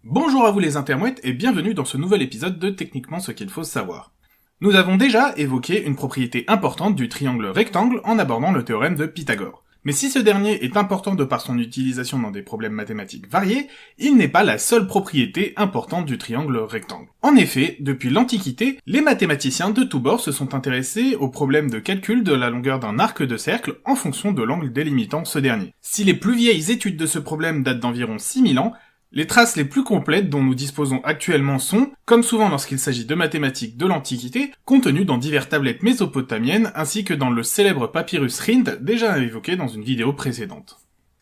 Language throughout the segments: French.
Bonjour à vous les intermouettes et bienvenue dans ce nouvel épisode de Techniquement ce qu'il faut savoir. Nous avons déjà évoqué une propriété importante du triangle rectangle en abordant le théorème de Pythagore. Mais si ce dernier est important de par son utilisation dans des problèmes mathématiques variés, il n'est pas la seule propriété importante du triangle rectangle. En effet, depuis l'Antiquité, les mathématiciens de tous bords se sont intéressés aux problèmes de calcul de la longueur d'un arc de cercle en fonction de l'angle délimitant ce dernier. Si les plus vieilles études de ce problème datent d'environ 6000 ans, les traces les plus complètes dont nous disposons actuellement sont, comme souvent lorsqu'il s'agit de mathématiques de l'Antiquité, contenues dans diverses tablettes mésopotamiennes ainsi que dans le célèbre papyrus Rhind déjà évoqué dans une vidéo précédente.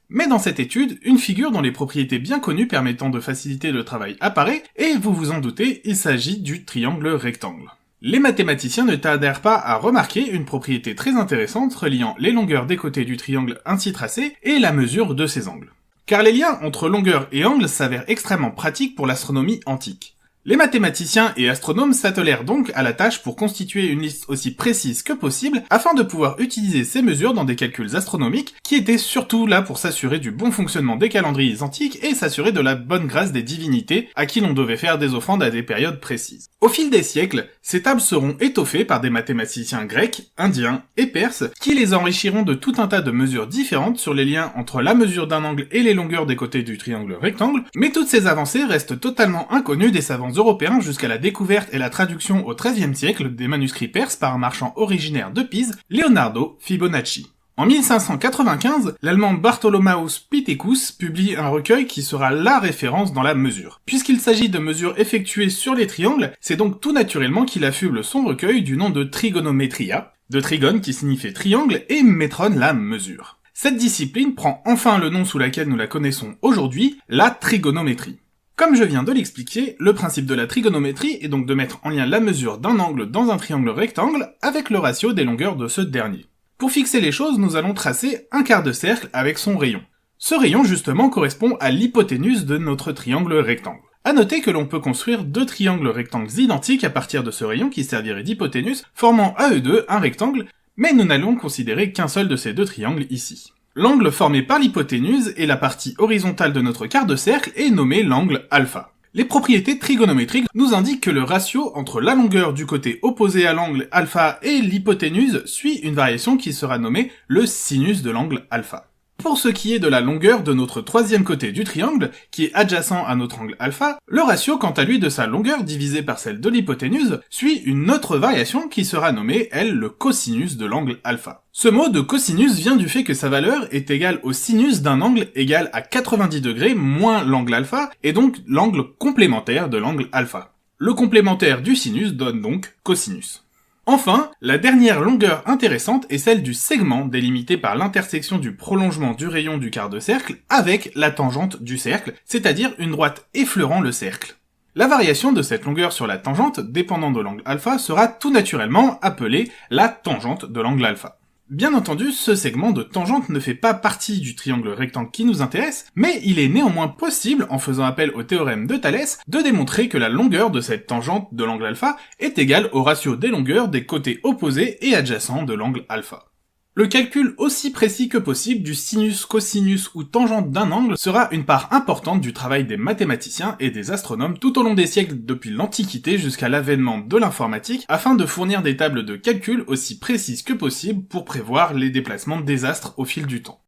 Mais dans cette étude, une figure dont les propriétés bien connues permettant de faciliter le travail apparaît, et vous vous en doutez, il s'agit du triangle rectangle. Les mathématiciens ne tardèrent pas à remarquer une propriété très intéressante reliant les longueurs des côtés du triangle ainsi tracé et la mesure de ses angles. Car les liens entre longueur et angle s'avèrent extrêmement pratiques pour l'astronomie antique. Les mathématiciens et astronomes s'attelèrent donc à la tâche pour constituer une liste aussi précise que possible afin de pouvoir utiliser ces mesures dans des calculs astronomiques qui étaient surtout là pour s'assurer du bon fonctionnement des calendriers antiques et s'assurer de la bonne grâce des divinités à qui l'on devait faire des offrandes à des périodes précises. Au fil des siècles, ces tables seront étoffées par des mathématiciens grecs, indiens et perses qui les enrichiront de tout un tas de mesures différentes sur les liens entre la mesure d'un angle et les longueurs des côtés du triangle rectangle, mais toutes ces avancées restent totalement inconnues des savants européens jusqu'à la découverte et la traduction au XIIIe siècle des manuscrits perses par un marchand originaire de Pise, Leonardo Fibonacci. En 1595, l'allemand Bartholomäus Pithekus publie un recueil qui sera la référence dans la mesure. Puisqu'il s'agit de mesures effectuées sur les triangles, c'est donc tout naturellement qu'il affuble son recueil du nom de trigonometria, de trigone qui signifie triangle et métron la mesure. Cette discipline prend enfin le nom sous laquelle nous la connaissons aujourd'hui, la trigonométrie. Comme je viens de l'expliquer, le principe de la trigonométrie est donc de mettre en lien la mesure d'un angle dans un triangle rectangle avec le ratio des longueurs de ce dernier. Pour fixer les choses, nous allons tracer un quart de cercle avec son rayon. Ce rayon, justement, correspond à l'hypoténuse de notre triangle rectangle. À noter que l'on peut construire deux triangles rectangles identiques à partir de ce rayon qui servirait d'hypoténuse, formant à eux deux un rectangle, mais nous n'allons considérer qu'un seul de ces deux triangles ici. L'angle formé par l'hypoténuse et la partie horizontale de notre quart de cercle est nommé l'angle alpha. Les propriétés trigonométriques nous indiquent que le ratio entre la longueur du côté opposé à l'angle alpha et l'hypoténuse suit une variation qui sera nommée le sinus de l'angle alpha. Pour ce qui est de la longueur de notre troisième côté du triangle, qui est adjacent à notre angle alpha, le ratio quant à lui de sa longueur divisé par celle de l'hypoténuse suit une autre variation qui sera nommée, elle, le cosinus de l'angle alpha. Ce mot de cosinus vient du fait que sa valeur est égale au sinus d'un angle égal à 90 degrés moins l'angle alpha, et donc l'angle complémentaire de l'angle alpha. Le complémentaire du sinus donne donc cosinus. Enfin, la dernière longueur intéressante est celle du segment délimité par l'intersection du prolongement du rayon du quart de cercle avec la tangente du cercle, c'est-à-dire une droite effleurant le cercle. La variation de cette longueur sur la tangente, dépendant de l'angle alpha, sera tout naturellement appelée la tangente de l'angle alpha. Bien entendu, ce segment de tangente ne fait pas partie du triangle rectangle qui nous intéresse, mais il est néanmoins possible, en faisant appel au théorème de Thalès, de démontrer que la longueur de cette tangente de l'angle alpha est égale au ratio des longueurs des côtés opposés et adjacents de l'angle alpha. Le calcul aussi précis que possible du sinus, cosinus ou tangente d'un angle sera une part importante du travail des mathématiciens et des astronomes tout au long des siècles depuis l'Antiquité jusqu'à l'avènement de l'informatique afin de fournir des tables de calcul aussi précises que possible pour prévoir les déplacements des astres au fil du temps.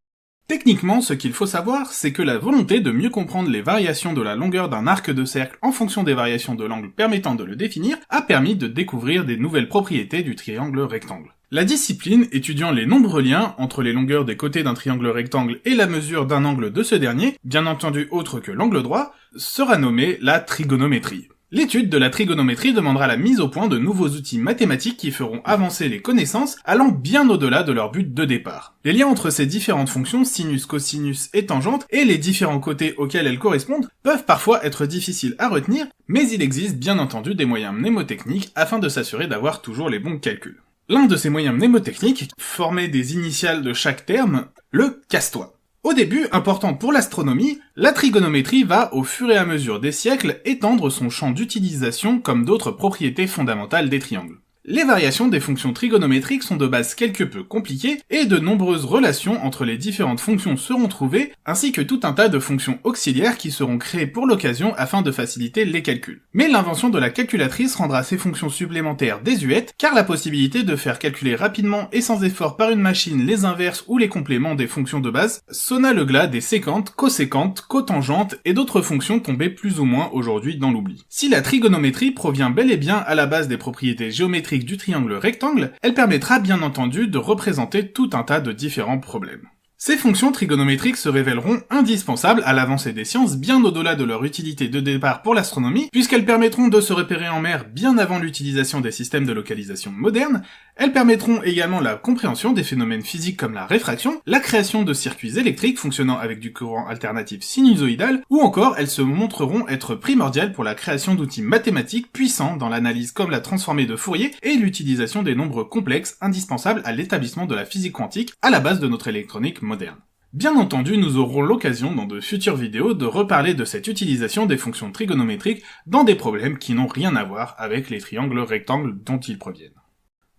Techniquement, ce qu'il faut savoir, c'est que la volonté de mieux comprendre les variations de la longueur d'un arc de cercle en fonction des variations de l'angle permettant de le définir a permis de découvrir des nouvelles propriétés du triangle rectangle. La discipline, étudiant les nombreux liens entre les longueurs des côtés d'un triangle rectangle et la mesure d'un angle de ce dernier, bien entendu autre que l'angle droit, sera nommée la trigonométrie. L'étude de la trigonométrie demandera la mise au point de nouveaux outils mathématiques qui feront avancer les connaissances allant bien au-delà de leur but de départ. Les liens entre ces différentes fonctions, sinus, cosinus et tangente, et les différents côtés auxquels elles correspondent, peuvent parfois être difficiles à retenir, mais il existe bien entendu des moyens mnémotechniques afin de s'assurer d'avoir toujours les bons calculs. L'un de ces moyens mnémotechniques formait des initiales de chaque terme, le casse-toi. Au début, important pour l'astronomie, la trigonométrie va, au fur et à mesure des siècles, étendre son champ d'utilisation comme d'autres propriétés fondamentales des triangles. Les variations des fonctions trigonométriques sont de base quelque peu compliquées, et de nombreuses relations entre les différentes fonctions seront trouvées, ainsi que tout un tas de fonctions auxiliaires qui seront créées pour l'occasion afin de faciliter les calculs. Mais l'invention de la calculatrice rendra ces fonctions supplémentaires désuètes, car la possibilité de faire calculer rapidement et sans effort par une machine les inverses ou les compléments des fonctions de base sonna le glas des sécantes, cosécantes, cotangentes et d'autres fonctions tombées plus ou moins aujourd'hui dans l'oubli. Si la trigonométrie provient bel et bien à la base des propriétés géométriques du triangle rectangle, elle permettra bien entendu de représenter tout un tas de différents problèmes. Ces fonctions trigonométriques se révéleront indispensables à l'avancée des sciences bien au-delà de leur utilité de départ pour l'astronomie, puisqu'elles permettront de se repérer en mer bien avant l'utilisation des systèmes de localisation modernes. Elles permettront également la compréhension des phénomènes physiques comme la réfraction, la création de circuits électriques fonctionnant avec du courant alternatif sinusoïdal, ou encore elles se montreront être primordiales pour la création d'outils mathématiques puissants dans l'analyse comme la transformée de Fourier et l'utilisation des nombres complexes indispensables à l'établissement de la physique quantique à la base de notre électronique moderne. Bien entendu, nous aurons l'occasion dans de futures vidéos de reparler de cette utilisation des fonctions trigonométriques dans des problèmes qui n'ont rien à voir avec les triangles rectangles dont ils proviennent.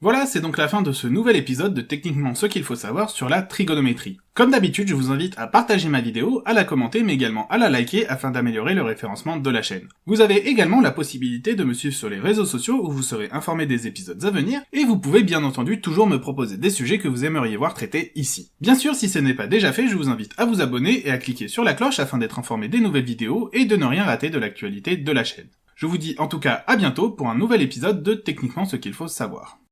Voilà, c'est donc la fin de ce nouvel épisode de Techniquement ce qu'il faut savoir sur la trigonométrie. Comme d'habitude, je vous invite à partager ma vidéo, à la commenter, mais également à la liker afin d'améliorer le référencement de la chaîne. Vous avez également la possibilité de me suivre sur les réseaux sociaux où vous serez informé des épisodes à venir, et vous pouvez bien entendu toujours me proposer des sujets que vous aimeriez voir traités ici. Bien sûr, si ce n'est pas déjà fait, je vous invite à vous abonner et à cliquer sur la cloche afin d'être informé des nouvelles vidéos et de ne rien rater de l'actualité de la chaîne. Je vous dis en tout cas à bientôt pour un nouvel épisode de Techniquement ce qu'il faut savoir.